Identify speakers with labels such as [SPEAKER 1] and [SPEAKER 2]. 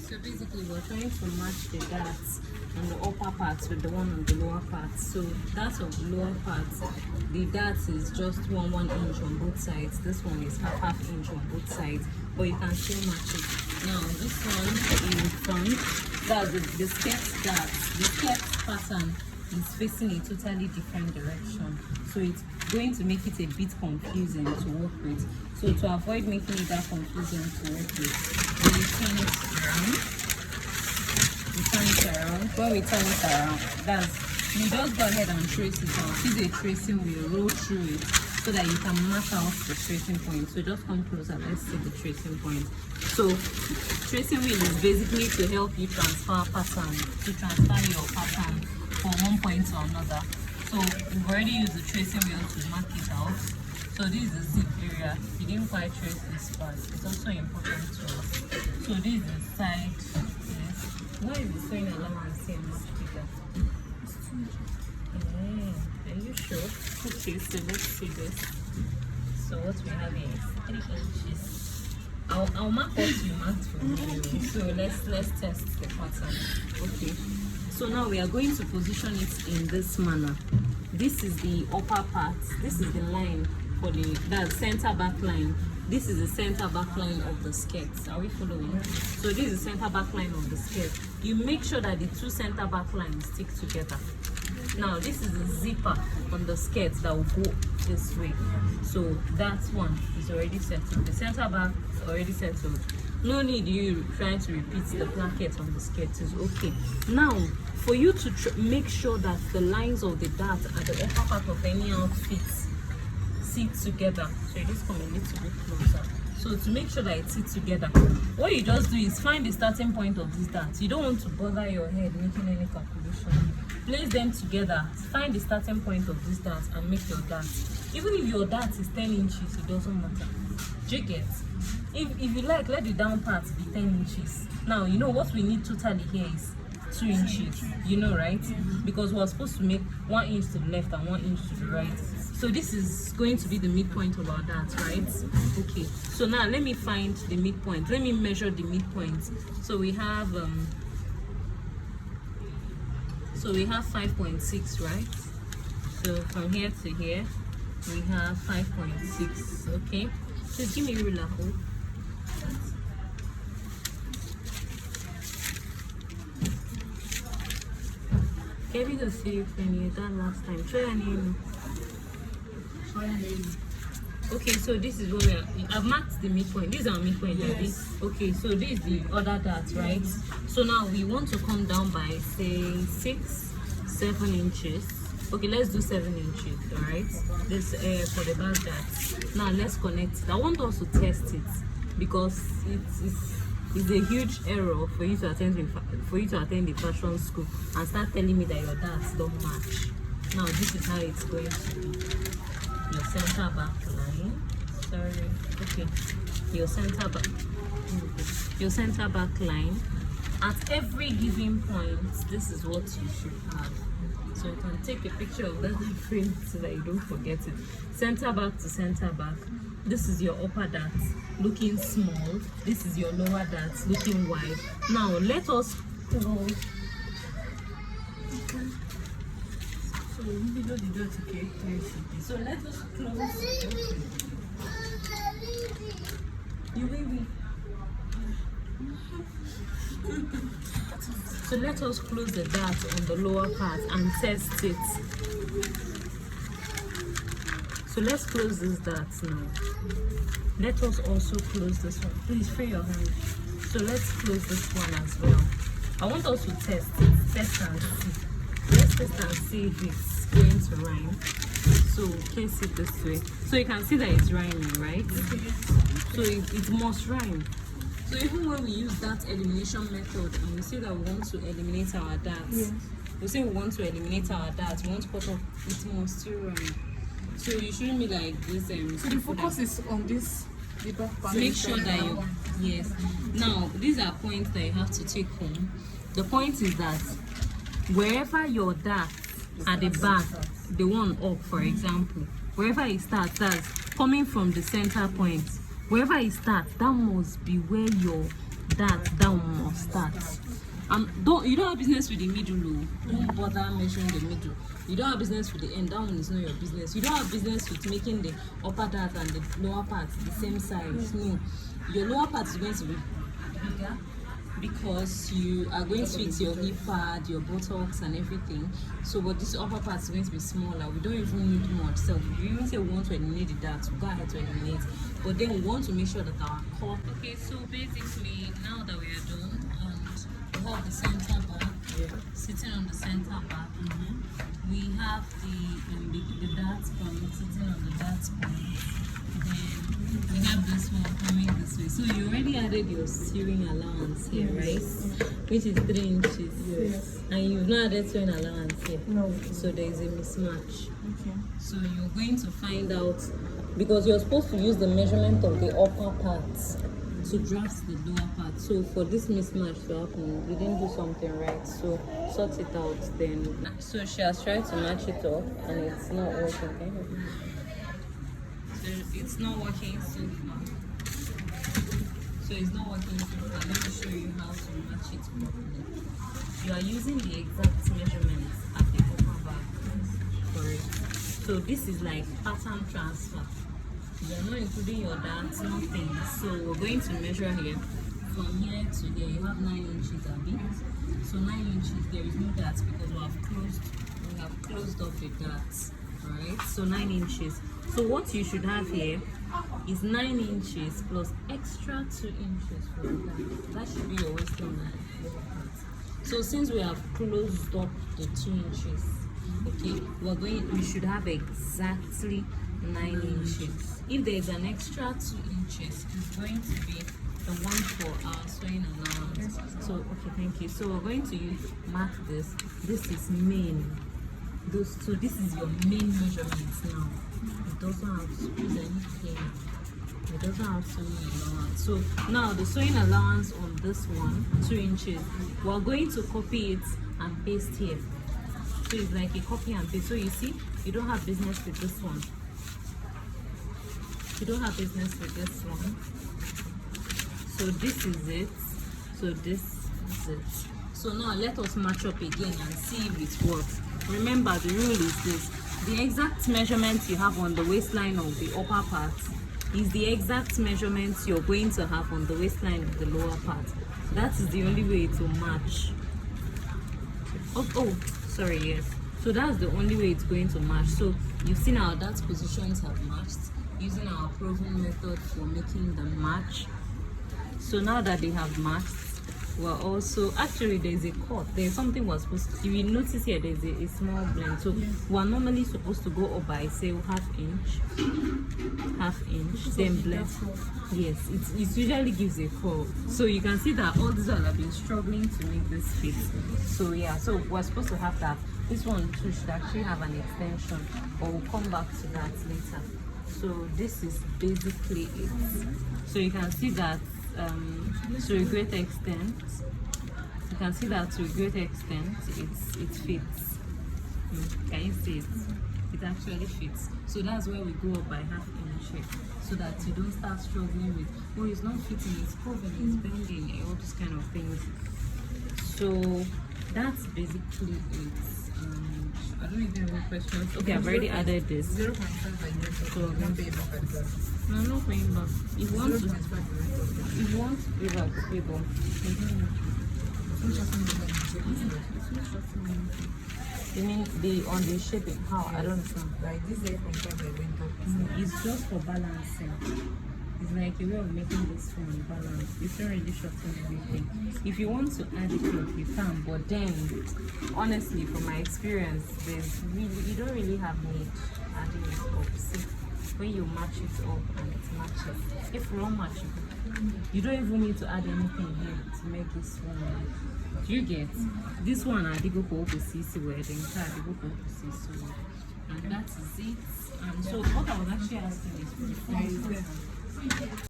[SPEAKER 1] So basically we're trying to match the darts on the upper parts with the one on the lower parts. So that of the lower parts, the dart is just 1 inch on both sides. This one is half inch on both sides, but you can still match it. Now this one in front, that's the skirt dart. The skirt pattern is facing a totally different direction, so it's going to make it a bit confusing to work with. So to avoid making it that confusing to work with, we turn it around. When we turn it around, you just go ahead and trace it out. Use a tracing wheel, roll through it so that you can mark out the tracing point. So just come closer, let's see the tracing point. So tracing wheel is basically to help you transfer your pattern from one point to another. So we've already used the tracing wheel to mark it out. So this is the zip area. You didn't quite trace this part. It's also important to us. So this is the side. Yes. Why is the sewing allowance here much bigger? Are you sure? Okay, so let's see this. So what we have here is 3 inches. I'll mark what you marked for you. So let's test the pattern. Okay. So now we are going to position it in this manner. This is the upper part. This is the line for the center back line. This is the center back line of the skirt. Are we following? So this is the center back line of the skirt. You make sure that the two center back lines stick together. Now this is the zipper on the skirt that will go this way. So that one is already settled. The center back is already settled. No need you trying to repeat the placket on the skirt. Is okay. Now for you to make sure that the lines of the dart at the upper part of any outfit sit together. So you just come a little bit closer. So to make sure that it sits together, what you just do is find the starting point of this dart. You don't want to bother your head making any calculation. Place them together, find the starting point of this dart and make your dart. Even if your dart is 10 inches, it doesn't matter. Do you get? If you like, let the down part be 10 inches. Now, you know what we need totally here is 2 inches. You know, right? Because we're supposed to make 1 inch to the left and 1 inch to the right. So this is going to be the midpoint of our dart, right? Okay. So now let me find the midpoint. Let me measure the midpoint. So we have 5.6, right? So from here to here, we have 5.6. Okay. Just give me a ruler. Can we just see if when you done last time? Try your name. Okay, so this is what we are. I've marked the midpoint. This is our midpoint. Yes. Okay, so this is the other dart, right? So now we want to come down by say 6-7 inches. Okay, let's do 7 inches. All right. This for the back dart. Now let's connect it. I want us to test it because it's a huge error for you to attend the fashion school and start telling me that your darts don't match. Now this is how it's going to be. Your center back line. Sorry. Okay. Your center back line. At every given point, this is what you should have. So you can take a picture of that frame so that you don't forget it. Center back to center back. This is your upper dart looking small. This is your lower dart looking wide. Now let us close. So let us close. So let us close the dart on the lower part and test it. So let's close this dart now. Let us also close this one. Please free your hand. So let's close this one as well. I want us to test it. Test and see. Let's test and see if it's going to rhyme. So place it this way. So you can see that it's rhyming, right? So it must rhyme. So even when we use that elimination method and we say that we want to eliminate our darts, we say we want to eliminate our darts, we want to cut off, it must still rhyme. So you shouldn't be like this. So
[SPEAKER 2] the focus is on this.
[SPEAKER 1] Make sure that you, yes. Now these are points that you have to take home. The point is that wherever your dart at the back, the one up, for example, wherever it starts, that's coming from the center point. Wherever it starts, that must be where your that one must start. You don't have business with the middle, don't bother measuring the middle. You don't have business with the end, that one is not your business. You don't have business with making the upper dart and the lower part the same size. No, your lower part is going to be bigger because you are going to fix your hip pad, your buttocks and everything. So but this upper part is going to be smaller. We don't even need much. So if you even say we want to eliminate the dart, we go ahead to eliminate. But then we want to make sure that our core. Okay, so basically now that we are done and we have the center back, sitting on the center back, we have the dart point sitting on the dart point. Then we have this one coming this way. So you already added your sewing allowance here, right? Which is 3 inches.
[SPEAKER 2] Yes.
[SPEAKER 1] And you've not added sewing allowance here.
[SPEAKER 2] No.
[SPEAKER 1] So there is a mismatch.
[SPEAKER 2] Okay.
[SPEAKER 1] So you're going to find out, because you're supposed to use the measurement of the upper part to draft the lower part. So for this mismatch to happen, you didn't do something right. So sort it out then. So she has tried to match it up and it's not working. So it's not working so far. So it's not working so far. Let me show you how to match it properly. You are using the exact measurements at the upper back for it. So this is like pattern transfer. You are not including your darts, nothing. So we're going to measure here. From here to here, you have 9 inches a bit. So 9 inches, there is no darts because we have closed off the darts. Alright, so 9 inches. So what you should have here is 9 inches plus extra 2 inches for the dart. That should be your waistline line. So since we have closed up the 2 inches, okay, we should have exactly 9 inches. If there is an extra 2 inches, it's going to be the one for our sewing allowance. So okay, thank you. So we're going to mark this. This is main. So this is your main measurements now. It doesn't have to squeeze anything. It doesn't have sewing allowance. So now the sewing allowance on this one, 2 inches, we're going to copy it and paste here. So it's like a copy and paste. So you see, you don't have business with this one. You don't have business with this one. So this is it. So this is it. So now let us match up again and see if it works. Remember, the rule is this: the exact measurement you have on the waistline of the upper part is the exact measurement you're going to have on the waistline of the lower part. That is the only way to match. Oh, sorry, yes. So that's the only way it's going to match. So you've seen our dart positions have matched using our proven method for making them match. So now that they have matched, we're also actually there's a cut. There's something we're supposed to. You will notice here there's a small blend. So we're normally supposed to go up by say half inch, then blend. Yes, it usually gives a curl. So you can see that all these ones have been struggling to make this fit. So yeah, so we're supposed to have that. This one too should actually have an extension, but we'll come back to that later. So this is basically it. So you can see that to a great extent, it fits. Can you see it? It actually fits. So that's where we go up by half inch, so that you don't start struggling with, oh, it's not fitting, it's curving, it's bending, all those kind of things. So that's basically it. I don't know if you have any questions. Okay, I've already added this.
[SPEAKER 2] 0.5 by unit. So I'm not paying back at that.
[SPEAKER 1] No, I'm not paying back. If you want to pay back, pay back. You mean on the shaping? How? Yes. I don't understand.
[SPEAKER 2] Like this 0.5 by went up.
[SPEAKER 1] It's just for balancing. It's like a way of making this one balance. It's not really shorten everything. If you want to add it up, you can, but then honestly, from my experience, you don't really have need adding it up. See, when you match it up and it matches. If we don't match it, you don't even need to add anything here to make this one. Do you get this one? I did go for OPC wedding. I did go for OPC, and that is it. And so what I was actually asking is for the